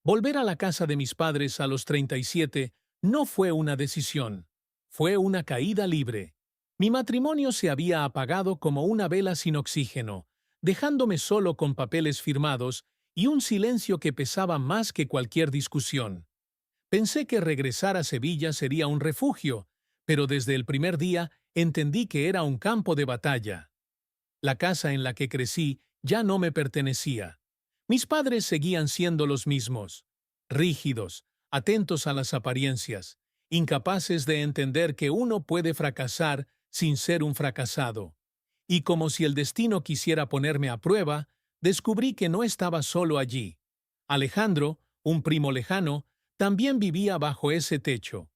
Volver a la casa de mis padres a los 37 no fue una decisión, fue una caída libre. Mi matrimonio se había apagado como una vela sin oxígeno, dejándome solo con papeles firmados y un silencio que pesaba más que cualquier discusión. Pensé que regresar a Sevilla sería un refugio, pero desde el primer día entendí que era un campo de batalla. La casa en la que crecí ya no me pertenecía. Mis padres seguían siendo los mismos, rígidos, atentos a las apariencias, incapaces de entender que uno puede fracasar sin ser un fracasado. Y como si el destino quisiera ponerme a prueba, descubrí que no estaba solo allí. Alejandro, un primo lejano, también vivía bajo ese techo.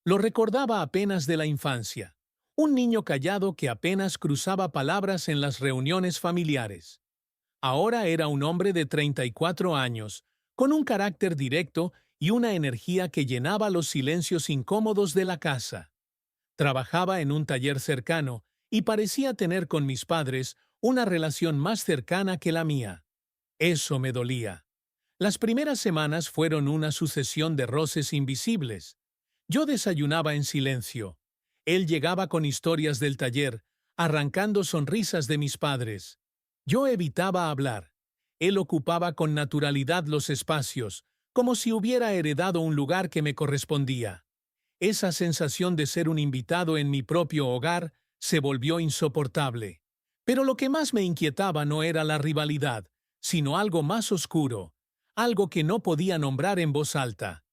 Lo recordaba apenas de la infancia. Un niño callado que apenas cruzaba palabras en las reuniones familiares. Ahora era un hombre de 34 años, con un carácter directo y una energía que llenaba los silencios incómodos de la casa. Trabajaba en un taller cercano y parecía tener con mis padres una relación más cercana que la mía. Eso me dolía. Las primeras semanas fueron una sucesión de roces invisibles. Yo desayunaba en silencio. Él llegaba con historias del taller, arrancando sonrisas de mis padres. Yo evitaba hablar. Él ocupaba con naturalidad los espacios, como si hubiera heredado un lugar que me correspondía. Esa sensación de ser un invitado en mi propio hogar se volvió insoportable. Pero lo que más me inquietaba no era la rivalidad, sino algo más oscuro, algo que no podía nombrar en voz alta.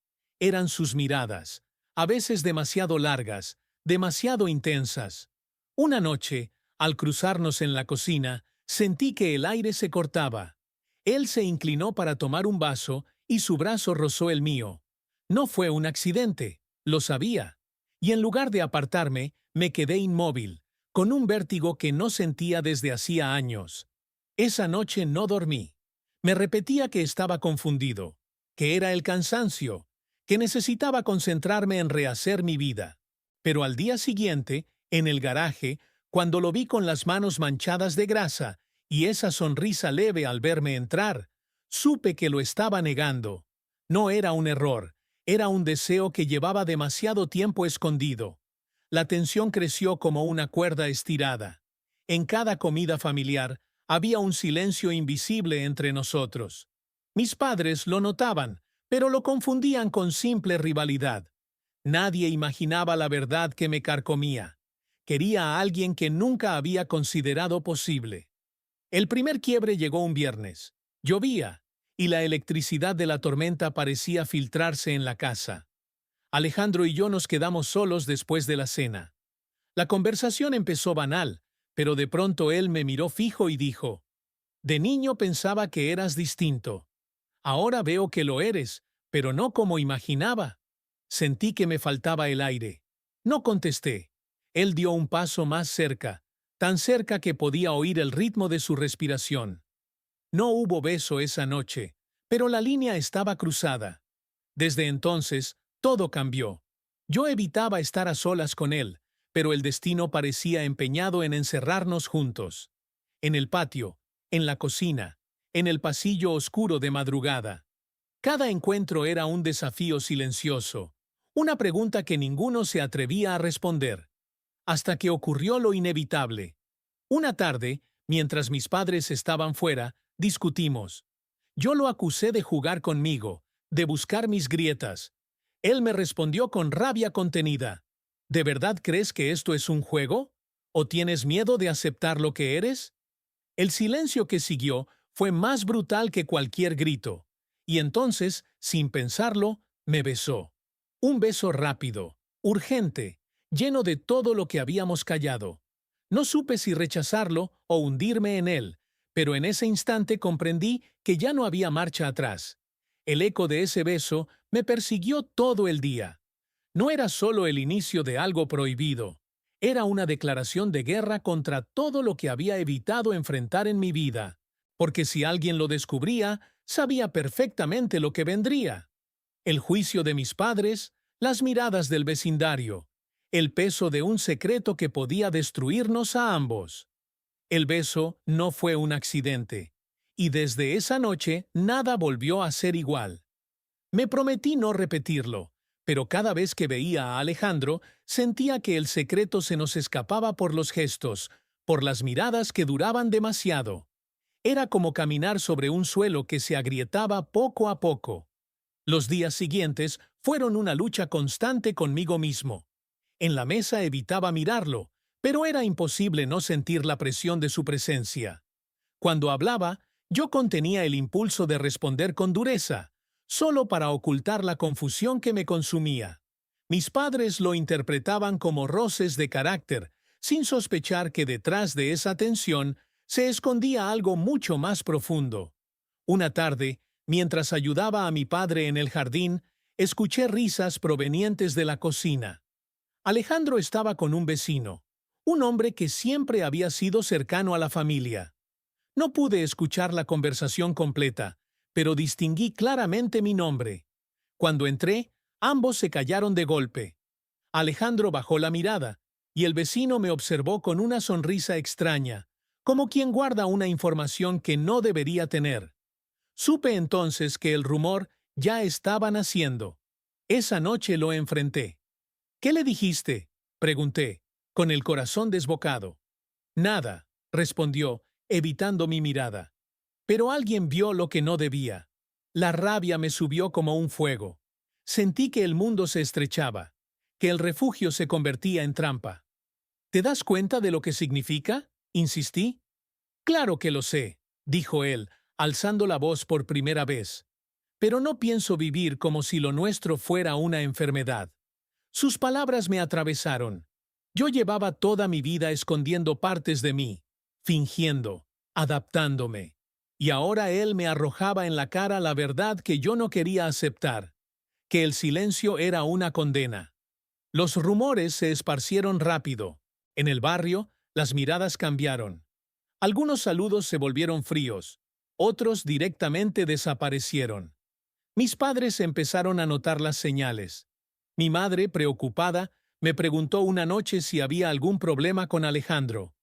Eran sus miradas, a veces demasiado largas, demasiado intensas. Una noche, al cruzarnos en la cocina, sentí que el aire se cortaba. Él se inclinó para tomar un vaso y su brazo rozó el mío. No fue un accidente, lo sabía. Y en lugar de apartarme, me quedé inmóvil, con un vértigo que no sentía desde hacía años. Esa noche no dormí. Me repetía que estaba confundido, que era el cansancio, que necesitaba concentrarme en rehacer mi vida. Pero al día siguiente, en el garaje, cuando lo vi con las manos manchadas de grasa y esa sonrisa leve al verme entrar, supe que lo estaba negando. No era un error, era un deseo que llevaba demasiado tiempo escondido. La tensión creció como una cuerda estirada. En cada comida familiar había un silencio invisible entre nosotros. Mis padres lo notaban, pero lo confundían con simple rivalidad. Nadie imaginaba la verdad que me carcomía. Quería a alguien que nunca había considerado posible. El primer quiebre llegó un viernes. Llovía, y la electricidad de la tormenta parecía filtrarse en la casa. Alejandro y yo nos quedamos solos después de la cena. La conversación empezó banal, pero de pronto él me miró fijo y dijo: «De niño pensaba que eras distinto. Ahora veo que lo eres, pero no como imaginaba». Sentí que me faltaba el aire. No contesté. Él dio un paso más cerca, tan cerca que podía oír el ritmo de su respiración. No hubo beso esa noche, pero la línea estaba cruzada. Desde entonces, todo cambió. Yo evitaba estar a solas con él, pero el destino parecía empeñado en encerrarnos juntos. En el patio, en la cocina, en el pasillo oscuro de madrugada. Cada encuentro era un desafío silencioso, una pregunta que ninguno se atrevía a responder. Hasta que ocurrió lo inevitable. Una tarde, mientras mis padres estaban fuera, discutimos. Yo lo acusé de jugar conmigo, de buscar mis grietas. Él me respondió con rabia contenida. ¿De verdad crees que esto es un juego? ¿O tienes miedo de aceptar lo que eres? El silencio que siguió fue más brutal que cualquier grito. Y entonces, sin pensarlo, me besó. Un beso rápido, urgente, lleno de todo lo que habíamos callado. No supe si rechazarlo o hundirme en él, pero en ese instante comprendí que ya no había marcha atrás. El eco de ese beso me persiguió todo el día. No era solo el inicio de algo prohibido. Era una declaración de guerra contra todo lo que había evitado enfrentar en mi vida, porque si alguien lo descubría, sabía perfectamente lo que vendría. El juicio de mis padres, las miradas del vecindario, el peso de un secreto que podía destruirnos a ambos. El beso no fue un accidente, y desde esa noche nada volvió a ser igual. Me prometí no repetirlo, pero cada vez que veía a Alejandro, sentía que el secreto se nos escapaba por los gestos, por las miradas que duraban demasiado. Era como caminar sobre un suelo que se agrietaba poco a poco. Los días siguientes fueron una lucha constante conmigo mismo. En la mesa evitaba mirarlo, pero era imposible no sentir la presión de su presencia. Cuando hablaba, yo contenía el impulso de responder con dureza, solo para ocultar la confusión que me consumía. Mis padres lo interpretaban como roces de carácter, sin sospechar que detrás de esa tensión se escondía algo mucho más profundo. Una tarde, mientras ayudaba a mi padre en el jardín, escuché risas provenientes de la cocina. Alejandro estaba con un vecino, un hombre que siempre había sido cercano a la familia. No pude escuchar la conversación completa, pero distinguí claramente mi nombre. Cuando entré, ambos se callaron de golpe. Alejandro bajó la mirada, y el vecino me observó con una sonrisa extraña, como quien guarda una información que no debería tener. Supe entonces que el rumor ya estaba naciendo. Esa noche lo enfrenté. ¿Qué le dijiste?, pregunté, con el corazón desbocado. Nada, respondió, evitando mi mirada. Pero alguien vio lo que no debía. La rabia me subió como un fuego. Sentí que el mundo se estrechaba, que el refugio se convertía en trampa. ¿Te das cuenta de lo que significa?, insistí. Claro que lo sé, dijo él, alzando la voz por primera vez. Pero no pienso vivir como si lo nuestro fuera una enfermedad. Sus palabras me atravesaron. Yo llevaba toda mi vida escondiendo partes de mí, fingiendo, adaptándome. Y ahora él me arrojaba en la cara la verdad que yo no quería aceptar, que el silencio era una condena. Los rumores se esparcieron rápido. En el barrio, las miradas cambiaron. Algunos saludos se volvieron fríos, otros directamente desaparecieron. Mis padres empezaron a notar las señales. Mi madre, preocupada, me preguntó una noche si había algún problema con Alejandro.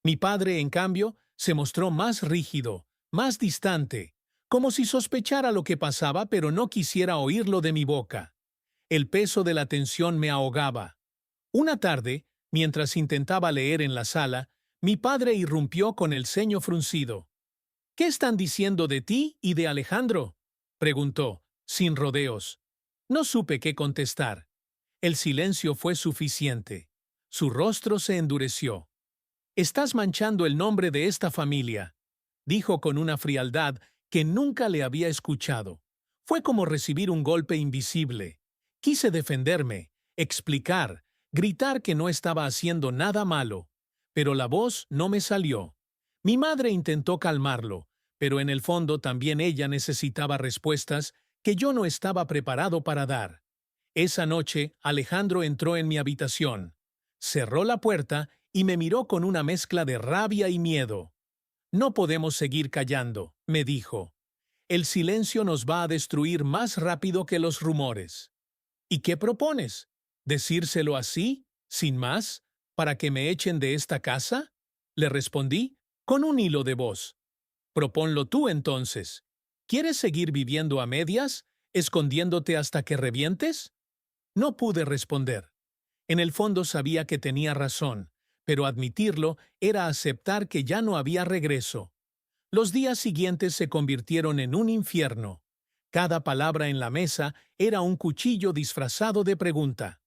Mi padre, en cambio, se mostró más rígido, más distante, como si sospechara lo que pasaba pero no quisiera oírlo de mi boca. El peso de la tensión me ahogaba. Una tarde, mientras intentaba leer en la sala, mi padre irrumpió con el ceño fruncido. ¿Qué están diciendo de ti y de Alejandro?, preguntó, sin rodeos. No supe qué contestar. El silencio fue suficiente. Su rostro se endureció. Estás manchando el nombre de esta familia, dijo con una frialdad que nunca le había escuchado. Fue como recibir un golpe invisible. Quise defenderme, explicar, gritar que no estaba haciendo nada malo, pero la voz no me salió. Mi madre intentó calmarlo, pero en el fondo también ella necesitaba respuestas que yo no estaba preparado para dar. Esa noche, Alejandro entró en mi habitación, cerró la puerta y me miró con una mezcla de rabia y miedo. No podemos seguir callando, me dijo. El silencio nos va a destruir más rápido que los rumores. ¿Y qué propones? ¿Decírselo así, sin más, para que me echen de esta casa?, le respondí, con un hilo de voz. Proponlo tú entonces. ¿Quieres seguir viviendo a medias, escondiéndote hasta que revientes? No pude responder. En el fondo sabía que tenía razón, pero admitirlo era aceptar que ya no había regreso. Los días siguientes se convirtieron en un infierno. Cada palabra en la mesa era un cuchillo disfrazado de pregunta.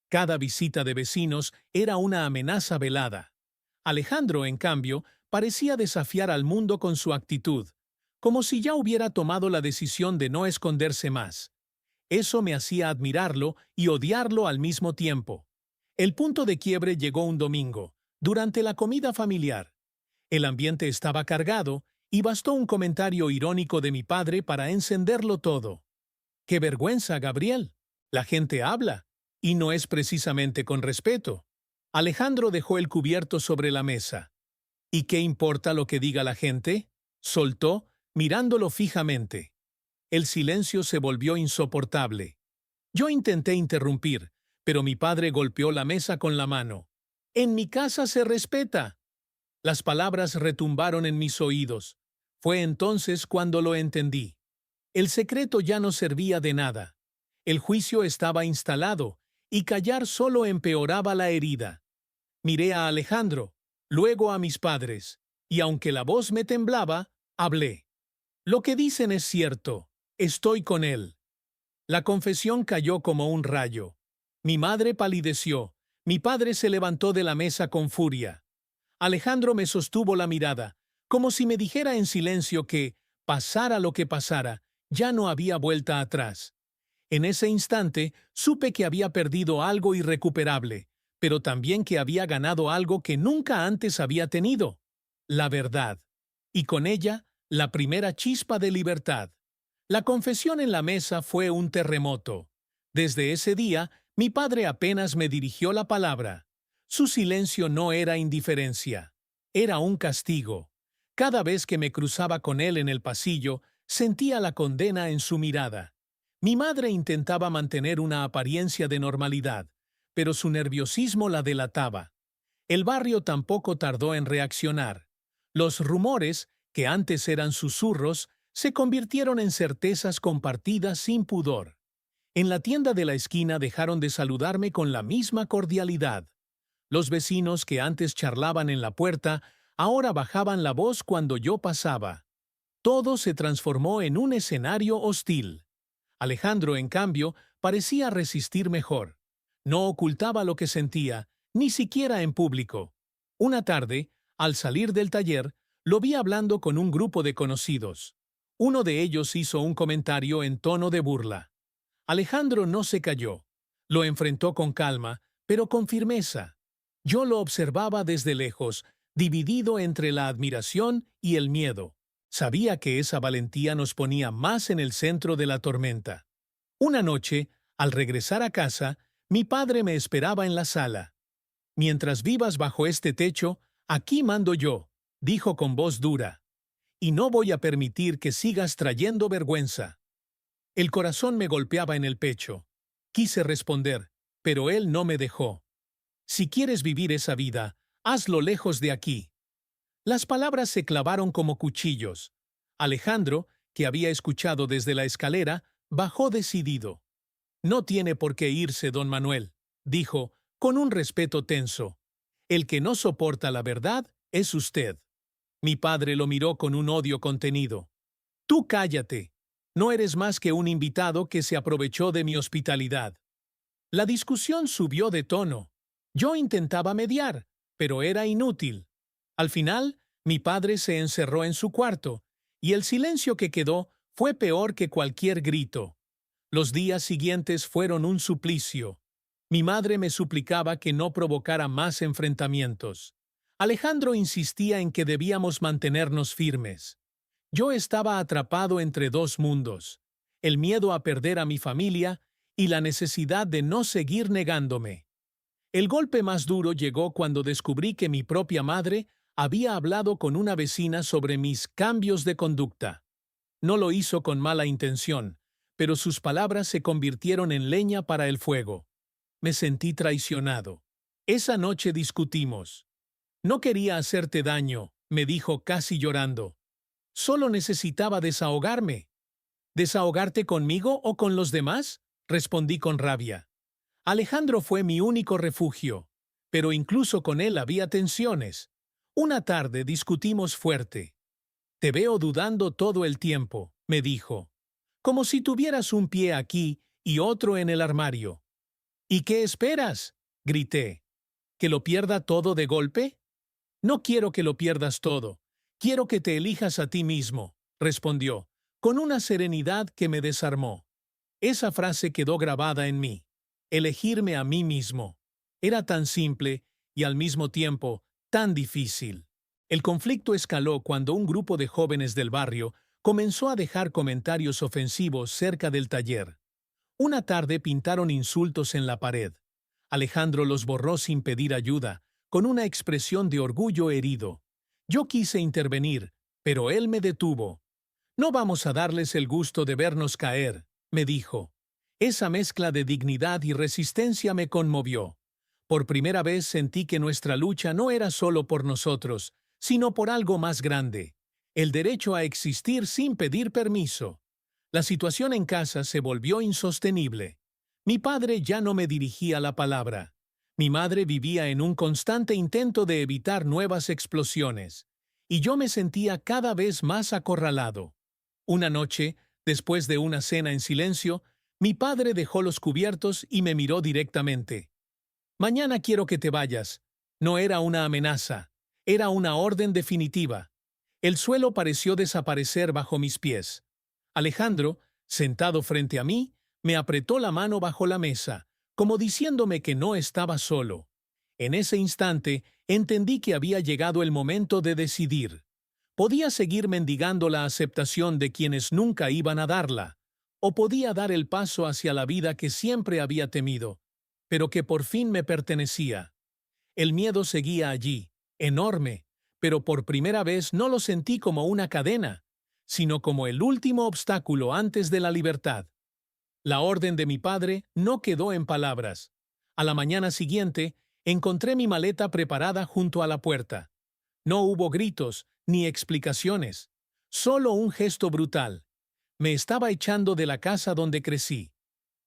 Cada visita de vecinos era una amenaza velada. Alejandro, en cambio, parecía desafiar al mundo con su actitud, como si ya hubiera tomado la decisión de no esconderse más. Eso me hacía admirarlo y odiarlo al mismo tiempo. El punto de quiebre llegó un domingo, durante la comida familiar. El ambiente estaba cargado y bastó un comentario irónico de mi padre para encenderlo todo. ¡Qué vergüenza, Gabriel! La gente habla, y no es precisamente con respeto. Alejandro dejó el cubierto sobre la mesa. ¿Y qué importa lo que diga la gente?, soltó, mirándolo fijamente. El silencio se volvió insoportable. Yo intenté interrumpir, pero mi padre golpeó la mesa con la mano. «En mi casa se respeta». Las palabras retumbaron en mis oídos. Fue entonces cuando lo entendí. El secreto ya no servía de nada. El juicio estaba instalado, y callar solo empeoraba la herida. Miré a Alejandro, luego a mis padres, y aunque la voz me temblaba, hablé. Lo que dicen es cierto. Estoy con él. La confesión cayó como un rayo. Mi madre palideció. Mi padre se levantó de la mesa con furia. Alejandro me sostuvo la mirada, como si me dijera en silencio que, pasara lo que pasara, ya no había vuelta atrás. En ese instante supe que había perdido algo irrecuperable, pero también que había ganado algo que nunca antes había tenido: la verdad. Y con ella, la primera chispa de libertad. La confesión en la mesa fue un terremoto. Desde ese día, mi padre apenas me dirigió la palabra. Su silencio no era indiferencia, era un castigo. Cada vez que me cruzaba con él en el pasillo, sentía la condena en su mirada. Mi madre intentaba mantener una apariencia de normalidad, pero su nerviosismo la delataba. El barrio tampoco tardó en reaccionar. Los rumores, que antes eran susurros, se convirtieron en certezas compartidas sin pudor. En la tienda de la esquina dejaron de saludarme con la misma cordialidad. Los vecinos que antes charlaban en la puerta, ahora bajaban la voz cuando yo pasaba. Todo se transformó en un escenario hostil. Alejandro, en cambio, parecía resistir mejor. No ocultaba lo que sentía, ni siquiera en público. Una tarde, al salir del taller, lo vi hablando con un grupo de conocidos. Uno de ellos hizo un comentario en tono de burla. Alejandro no se calló. Lo enfrentó con calma, pero con firmeza. Yo lo observaba desde lejos, dividido entre la admiración y el miedo. Sabía que esa valentía nos ponía más en el centro de la tormenta. Una noche, al regresar a casa, mi padre me esperaba en la sala. «Mientras vivas bajo este techo, aquí mando yo», dijo con voz dura. «Y no voy a permitir que sigas trayendo vergüenza». El corazón me golpeaba en el pecho. Quise responder, pero él no me dejó. «Si quieres vivir esa vida, hazlo lejos de aquí». Las palabras se clavaron como cuchillos. Alejandro, que había escuchado desde la escalera, bajó decidido. «No tiene por qué irse, don Manuel», dijo, con un respeto tenso. «El que no soporta la verdad es usted». Mi padre lo miró con un odio contenido. «Tú cállate. No eres más que un invitado que se aprovechó de mi hospitalidad». La discusión subió de tono. Yo intentaba mediar, pero era inútil. Al final, mi padre se encerró en su cuarto, y el silencio que quedó fue peor que cualquier grito. Los días siguientes fueron un suplicio. Mi madre me suplicaba que no provocara más enfrentamientos. Alejandro insistía en que debíamos mantenernos firmes. Yo estaba atrapado entre dos mundos: el miedo a perder a mi familia y la necesidad de no seguir negándome. El golpe más duro llegó cuando descubrí que mi propia madre había hablado con una vecina sobre mis cambios de conducta. No lo hizo con mala intención, pero sus palabras se convirtieron en leña para el fuego. Me sentí traicionado. Esa noche discutimos. «No quería hacerte daño», me dijo casi llorando. «Solo necesitaba desahogarme». «¿Desahogarte conmigo o con los demás?», respondí con rabia. Alejandro fue mi único refugio, pero incluso con él había tensiones. Una tarde discutimos fuerte. «Te veo dudando todo el tiempo», me dijo, «como si tuvieras un pie aquí y otro en el armario». «¿Y qué esperas?», grité. «¿Que lo pierda todo de golpe?». «No quiero que lo pierdas todo. Quiero que te elijas a ti mismo», respondió, con una serenidad que me desarmó. Esa frase quedó grabada en mí. Elegirme a mí mismo. Era tan simple y al mismo tiempo tan difícil. El conflicto escaló cuando un grupo de jóvenes del barrio comenzó a dejar comentarios ofensivos cerca del taller. Una tarde pintaron insultos en la pared. Alejandro los borró sin pedir ayuda, con una expresión de orgullo herido. Yo quise intervenir, pero él me detuvo. «No vamos a darles el gusto de vernos caer», me dijo. Esa mezcla de dignidad y resistencia me conmovió. Por primera vez sentí que nuestra lucha no era solo por nosotros, sino por algo más grande: el derecho a existir sin pedir permiso. La situación en casa se volvió insostenible. Mi padre ya no me dirigía la palabra. Mi madre vivía en un constante intento de evitar nuevas explosiones, y yo me sentía cada vez más acorralado. Una noche, después de una cena en silencio, mi padre dejó los cubiertos y me miró directamente. Mañana quiero que te vayas. No era una amenaza, era una orden definitiva. El suelo pareció desaparecer bajo mis pies. Alejandro, sentado frente a mí, me apretó la mano bajo la mesa, como diciéndome que no estaba solo. En ese instante, entendí que había llegado el momento de decidir. Podía seguir mendigando la aceptación de quienes nunca iban a darla, o podía dar el paso hacia la vida que siempre había temido, pero que por fin me pertenecía. El miedo seguía allí, enorme, pero por primera vez no lo sentí como una cadena, sino como el último obstáculo antes de la libertad. La orden de mi padre no quedó en palabras. A la mañana siguiente, encontré mi maleta preparada junto a la puerta. No hubo gritos ni explicaciones, solo un gesto brutal. Me estaba echando de la casa donde crecí.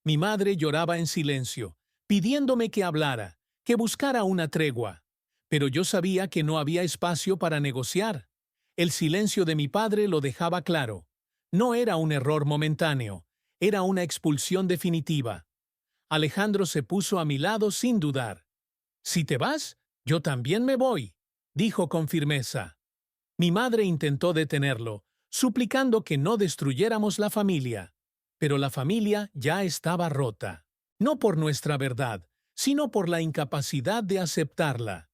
Mi madre lloraba en silencio, pidiéndome que hablara, que buscara una tregua. Pero yo sabía que no había espacio para negociar. El silencio de mi padre lo dejaba claro. No era un error momentáneo, era una expulsión definitiva. Alejandro se puso a mi lado sin dudar. «Si te vas, yo también me voy», dijo con firmeza. Mi madre intentó detenerlo, suplicando que no destruyéramos la familia. Pero la familia ya estaba rota. No por nuestra verdad, sino por la incapacidad de aceptarla.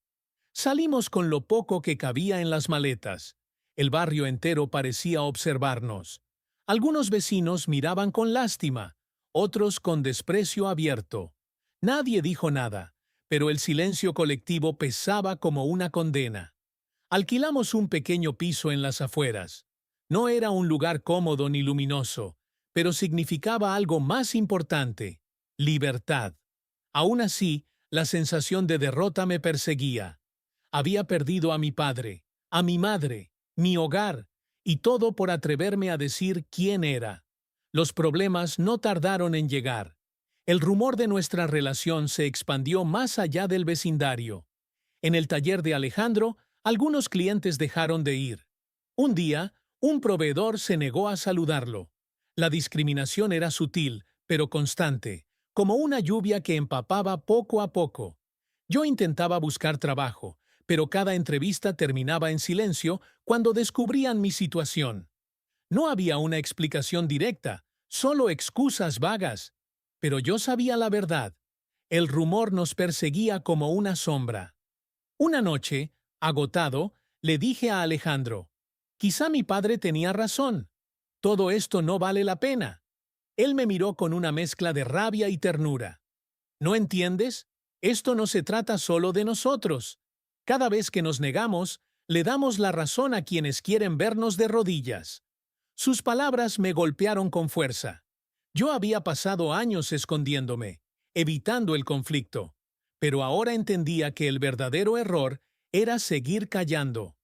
Salimos con lo poco que cabía en las maletas. El barrio entero parecía observarnos. Algunos vecinos miraban con lástima, otros con desprecio abierto. Nadie dijo nada, pero el silencio colectivo pesaba como una condena. Alquilamos un pequeño piso en las afueras. No era un lugar cómodo ni luminoso, pero significaba algo más importante: libertad. Aún así, la sensación de derrota me perseguía. Había perdido a mi padre, a mi madre, mi hogar, y todo por atreverme a decir quién era. Los problemas no tardaron en llegar. El rumor de nuestra relación se expandió más allá del vecindario. En el taller de Alejandro, algunos clientes dejaron de ir. Un día, un proveedor se negó a saludarlo. La discriminación era sutil, pero constante, como una lluvia que empapaba poco a poco. Yo intentaba buscar trabajo, pero cada entrevista terminaba en silencio cuando descubrían mi situación. No había una explicación directa, solo excusas vagas. Pero yo sabía la verdad. El rumor nos perseguía como una sombra. Una noche, agotado, le dije a Alejandro: «Quizá mi padre tenía razón. Todo esto no vale la pena». Él me miró con una mezcla de rabia y ternura. «¿No entiendes? Esto no se trata solo de nosotros. Cada vez que nos negamos, le damos la razón a quienes quieren vernos de rodillas». Sus palabras me golpearon con fuerza. Yo había pasado años escondiéndome, evitando el conflicto, pero ahora entendía que el verdadero error era seguir callando.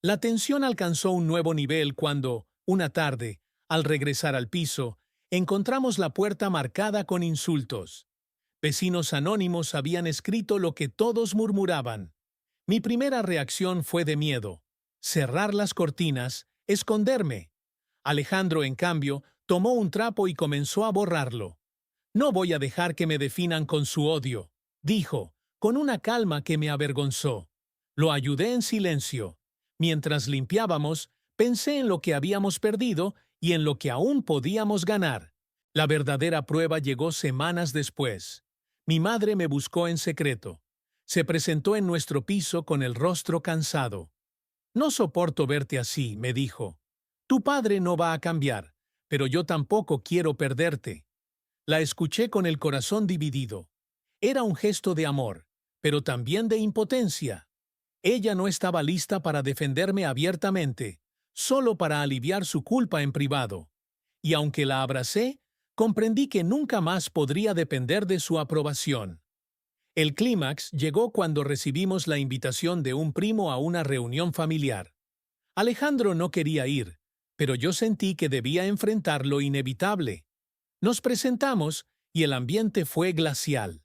La tensión alcanzó un nuevo nivel cuando, una tarde, al regresar al piso, encontramos la puerta marcada con insultos. Vecinos anónimos habían escrito lo que todos murmuraban. Mi primera reacción fue de miedo: cerrar las cortinas, esconderme. Alejandro, en cambio, tomó un trapo y comenzó a borrarlo. «No voy a dejar que me definan con su odio», dijo, con una calma que me avergonzó. Lo ayudé en silencio. Mientras limpiábamos, pensé en lo que habíamos perdido y en lo que aún podíamos ganar. La verdadera prueba llegó semanas después. Mi madre me buscó en secreto. Se presentó en nuestro piso con el rostro cansado. «No soporto verte así», me dijo. «Tu padre no va a cambiar, pero yo tampoco quiero perderte». La escuché con el corazón dividido. Era un gesto de amor, pero también de impotencia. Ella no estaba lista para defenderme abiertamente, solo para aliviar su culpa en privado. Y aunque la abracé, comprendí que nunca más podría depender de su aprobación. El clímax llegó cuando recibimos la invitación de un primo a una reunión familiar. Alejandro no quería ir, pero yo sentí que debía enfrentar lo inevitable. Nos presentamos y el ambiente fue glacial.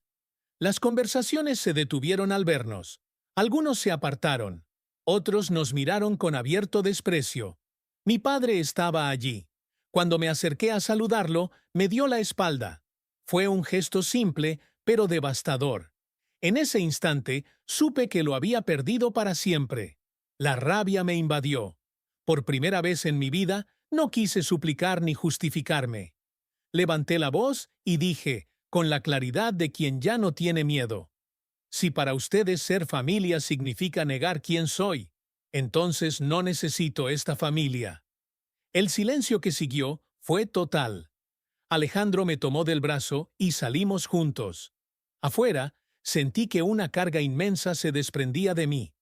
Las conversaciones se detuvieron al vernos. Algunos se apartaron. Otros nos miraron con abierto desprecio. Mi padre estaba allí. Cuando me acerqué a saludarlo, me dio la espalda. Fue un gesto simple, pero devastador. En ese instante, supe que lo había perdido para siempre. La rabia me invadió. Por primera vez en mi vida, no quise suplicar ni justificarme. Levanté la voz y dije, con la claridad de quien ya no tiene miedo: si para ustedes ser familia significa negar quién soy, entonces no necesito esta familia. El silencio que siguió fue total. Alejandro me tomó del brazo y salimos juntos. Afuera, sentí que una carga inmensa se desprendía de mí.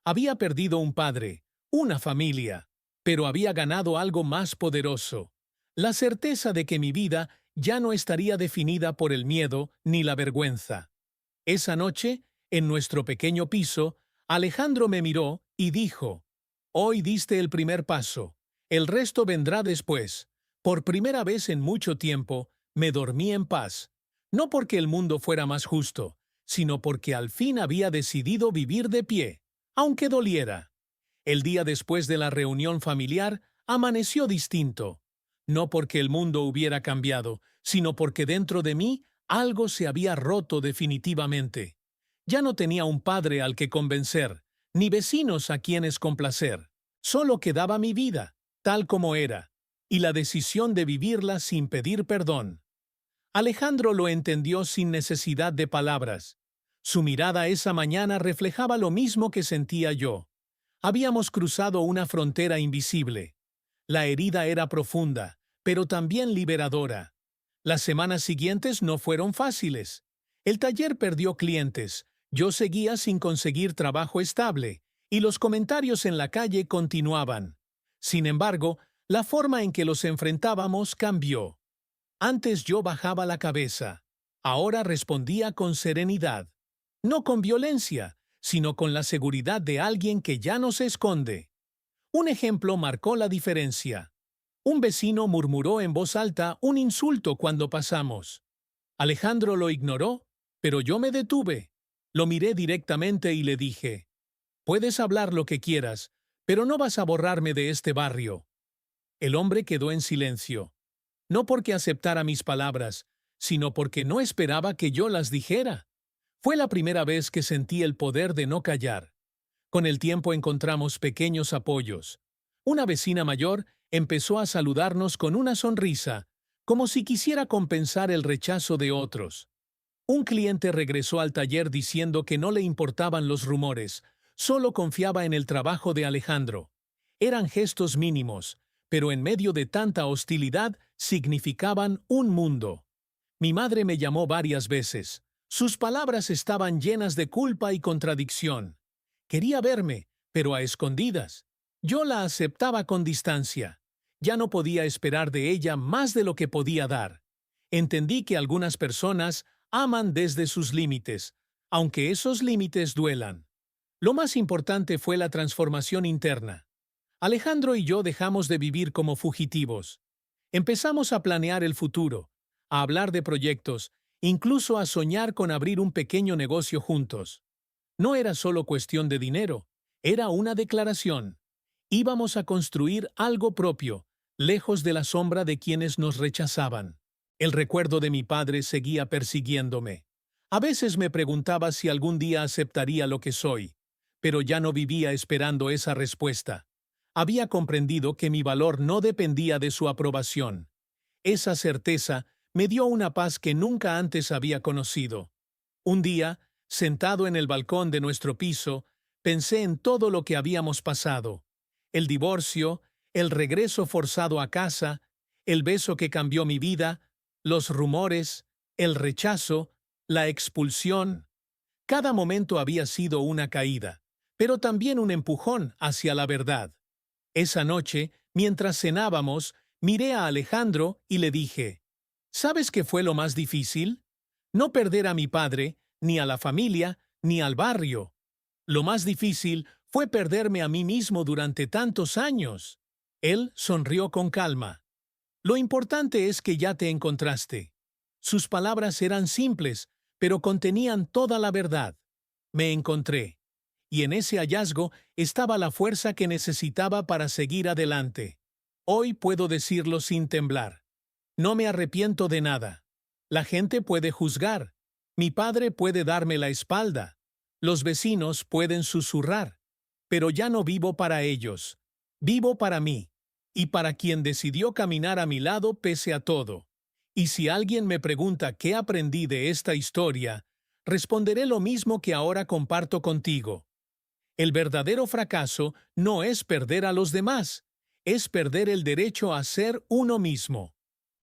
Había perdido un padre, una familia, pero había ganado algo más poderoso: la certeza de que mi vida ya no estaría definida por el miedo ni la vergüenza. Esa noche, en nuestro pequeño piso, Alejandro me miró y dijo: «Hoy diste el primer paso, el resto vendrá después». Por primera vez en mucho tiempo, me dormí en paz, no porque el mundo fuera más justo, sino porque al fin había decidido vivir de pie, aunque doliera. El día después de la reunión familiar, amaneció distinto. No porque el mundo hubiera cambiado, sino porque dentro de mí algo se había roto definitivamente. Ya no tenía un padre al que convencer, ni vecinos a quienes complacer. Solo quedaba mi vida, tal como era, y la decisión de vivirla sin pedir perdón. Alejandro lo entendió sin necesidad de palabras. Su mirada esa mañana reflejaba lo mismo que sentía yo. Habíamos cruzado una frontera invisible. La herida era profunda, pero también liberadora. Las semanas siguientes no fueron fáciles. El taller perdió clientes, yo seguía sin conseguir trabajo estable, y los comentarios en la calle continuaban. Sin embargo, la forma en que los enfrentábamos cambió. Antes yo bajaba la cabeza. Ahora respondía con serenidad. No con violencia, sino con la seguridad de alguien que ya no se esconde. Un ejemplo marcó la diferencia. Un vecino murmuró en voz alta un insulto cuando pasamos. Alejandro lo ignoró, pero yo me detuve. Lo miré directamente y le dije: «Puedes hablar lo que quieras, pero no vas a borrarme de este barrio». El hombre quedó en silencio. No porque aceptara mis palabras, sino porque no esperaba que yo las dijera. Fue la primera vez que sentí el poder de no callar. Con el tiempo encontramos pequeños apoyos. Una vecina mayor empezó a saludarnos con una sonrisa, como si quisiera compensar el rechazo de otros. Un cliente regresó al taller diciendo que no le importaban los rumores, solo confiaba en el trabajo de Alejandro. Eran gestos mínimos, pero en medio de tanta hostilidad significaban un mundo. Mi madre me llamó varias veces. Sus palabras estaban llenas de culpa y contradicción. Quería verme, pero a escondidas. Yo la aceptaba con distancia. Ya no podía esperar de ella más de lo que podía dar. Entendí que algunas personas aman desde sus límites, aunque esos límites duelan. Lo más importante fue la transformación interna. Alejandro y yo dejamos de vivir como fugitivos. Empezamos a planear el futuro, a hablar de proyectos, incluso a soñar con abrir un pequeño negocio juntos. No era solo cuestión de dinero, era una declaración. Íbamos a construir algo propio, lejos de la sombra de quienes nos rechazaban. El recuerdo de mi padre seguía persiguiéndome. A veces me preguntaba si algún día aceptaría lo que soy, pero ya no vivía esperando esa respuesta. Había comprendido que mi valor no dependía de su aprobación. Esa certeza me dio una paz que nunca antes había conocido. Un día, sentado en el balcón de nuestro piso, pensé en todo lo que habíamos pasado: el divorcio, el regreso forzado a casa, el beso que cambió mi vida, los rumores, el rechazo, la expulsión. Cada momento había sido una caída, pero también un empujón hacia la verdad. Esa noche, mientras cenábamos, miré a Alejandro y le dije: «¿Sabes qué fue lo más difícil? No perder a mi padre, ni a la familia, ni al barrio. Lo más difícil fue perderme a mí mismo durante tantos años». Él sonrió con calma. Lo importante es que ya te encontraste. Sus palabras eran simples, pero contenían toda la verdad. Me encontré. Y en ese hallazgo estaba la fuerza que necesitaba para seguir adelante. Hoy puedo decirlo sin temblar. No me arrepiento de nada. La gente puede juzgar. Mi padre puede darme la espalda. Los vecinos pueden susurrar. Pero ya no vivo para ellos. Vivo para mí. Y para quien decidió caminar a mi lado pese a todo. Y si alguien me pregunta qué aprendí de esta historia, responderé lo mismo que ahora comparto contigo. El verdadero fracaso no es perder a los demás, es perder el derecho a ser uno mismo.